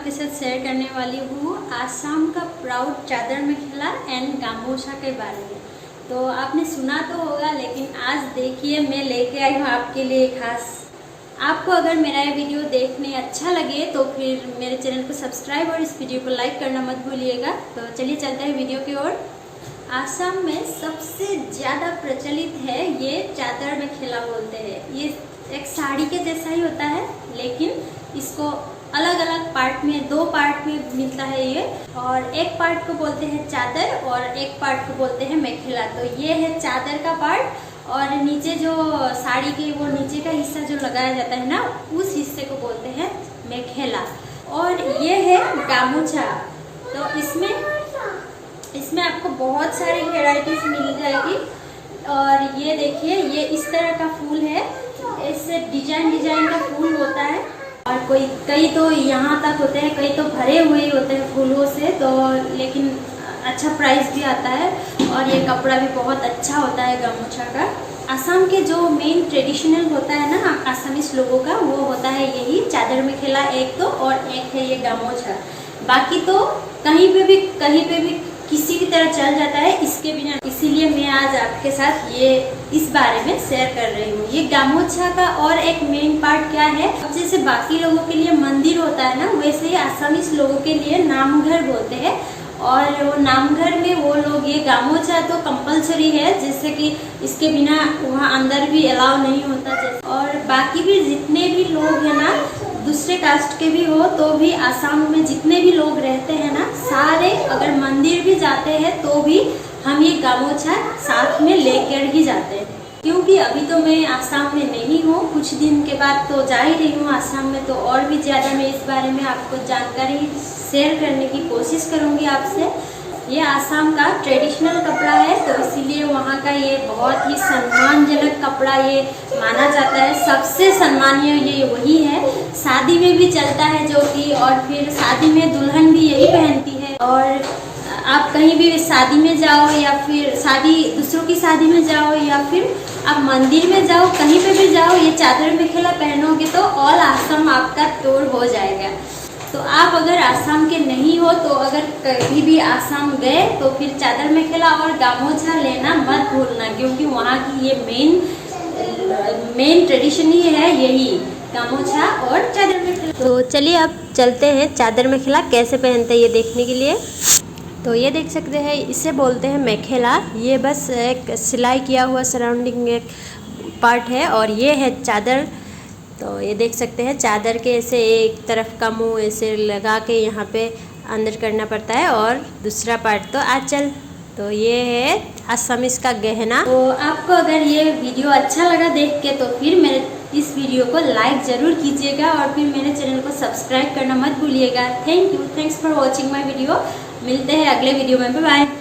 आपके साथ शेयर करने वाली हूँ आसाम का प्राउड चादर मेखला एंड गामोछा के बारे में। तो आपने सुना तो होगा, लेकिन आज देखिए मैं लेके आई हूँ आपके लिए खास। आपको अगर मेरा ये वीडियो देखने अच्छा लगे तो फिर मेरे चैनल को सब्सक्राइब और इस वीडियो को लाइक करना मत भूलिएगा। तो चलिए चलते हैं वीडियो की ओर। आसाम में सबसे ज़्यादा प्रचलित है ये चादर मेखला बोलते हैं। ये एक साड़ी के जैसा ही होता है, लेकिन इसको अलग अलग पार्ट में, दो पार्ट में मिलता है ये। और एक पार्ट को बोलते हैं चादर और एक पार्ट को बोलते हैं मेखला। तो ये है चादर का पार्ट और नीचे जो साड़ी के वो नीचे का हिस्सा जो लगाया जाता है ना, उस हिस्से को बोलते हैं मेखला। और ये है गामोछा। तो इसमें आपको बहुत सारी वेराइटीज मिल जाएगी। और ये देखिए, ये इस तरह का फूल है, इससे डिजाइन का फूल होता है। और कई तो यहाँ तक होते हैं, कई तो भरे हुए होते हैं फूलों से। तो लेकिन अच्छा प्राइस भी आता है और ये कपड़ा भी बहुत अच्छा होता है गामोछा का। असम के जो मेन ट्रेडिशनल होता है ना आसामीज लोगों का, वो होता है यही चादर मेखला एक तो, और एक है ये गामोछा। बाकी तो कहीं पे भी किसी भी तरह चल जाता है इसके बिना। इसीलिए मैं आज आपके साथ ये इस बारे में शेयर कर रही हूँ। ये गामोछा का और एक मेन पार्ट क्या है, जैसे बाकी लोगों के लिए मंदिर होता है ना, वैसे ही आसामीज लोगों के लिए नामघर बोलते हैं। और वो नामघर में वो लोग ये गामोछा तो कंपलसरी है, जैसे कि इसके बिना वहाँ अंदर भी अलाउ नहीं होता। जैसे और बाकी भी जितने भी लोग हैं ना, दूसरे कास्ट के भी हो तो भी आसाम में जितने भी लोग रहते हैं ना, सारे अगर मंदिर भी जाते हैं तो भी हम ये गामोछा साथ में लेकर ही जाते हैं। क्योंकि अभी तो मैं आसाम में नहीं हूँ, कुछ दिन के बाद तो जा ही रही हूँ आसाम में। तो और भी ज़्यादा मैं इस बारे में आपको जानकारी शेयर करने की कोशिश करूँगी आपसे। ये आसाम का ट्रेडिशनल कपड़ा है, तो इसीलिए वहाँ का ये बहुत ही सम्मानजनक कपड़ा ये माना जाता है। सबसे सम्मानीय ये वही है, शादी में भी चलता है जो कि, और फिर शादी में दुल्हन भी यही पहनती है। और आप कहीं भी शादी में जाओ या फिर दूसरों की शादी में जाओ या फिर आप मंदिर में जाओ, कहीं पे भी जाओ, ये चादर मेखला पहनोगे तो ऑल आसाम आपका टूर हो जाएगा। तो आप अगर आसाम के नहीं हो तो अगर कभी भी आसाम गए तो फिर चादर मेखला और गामोछा लेना मत भूलना, क्योंकि वहाँ की ये मेन ट्रेडिशन ही है यही, गामोछा और चादर मेखला। तो चलिए अब चलते हैं चादर मेखला कैसे पहनते हैं ये देखने के लिए। तो ये देख सकते हैं, इसे बोलते हैं मेखला। ये बस एक सिलाई किया हुआ सराउंडिंग एक पार्ट है, और ये है चादर। तो ये देख सकते हैं चादर के ऐसे एक तरफ का मुंह ऐसे लगा के यहाँ पे अंदर करना पड़ता है, और दूसरा पार्ट तो आंचल। तो ये है आसामीज का गहना। तो आपको अगर ये वीडियो अच्छा लगा देख के तो फिर मेरे इस वीडियो को लाइक ज़रूर कीजिएगा और फिर मेरे चैनल को सब्सक्राइब करना मत भूलिएगा। Thanks for watching my video. मिलते हैं अगले वीडियो में। Bye bye.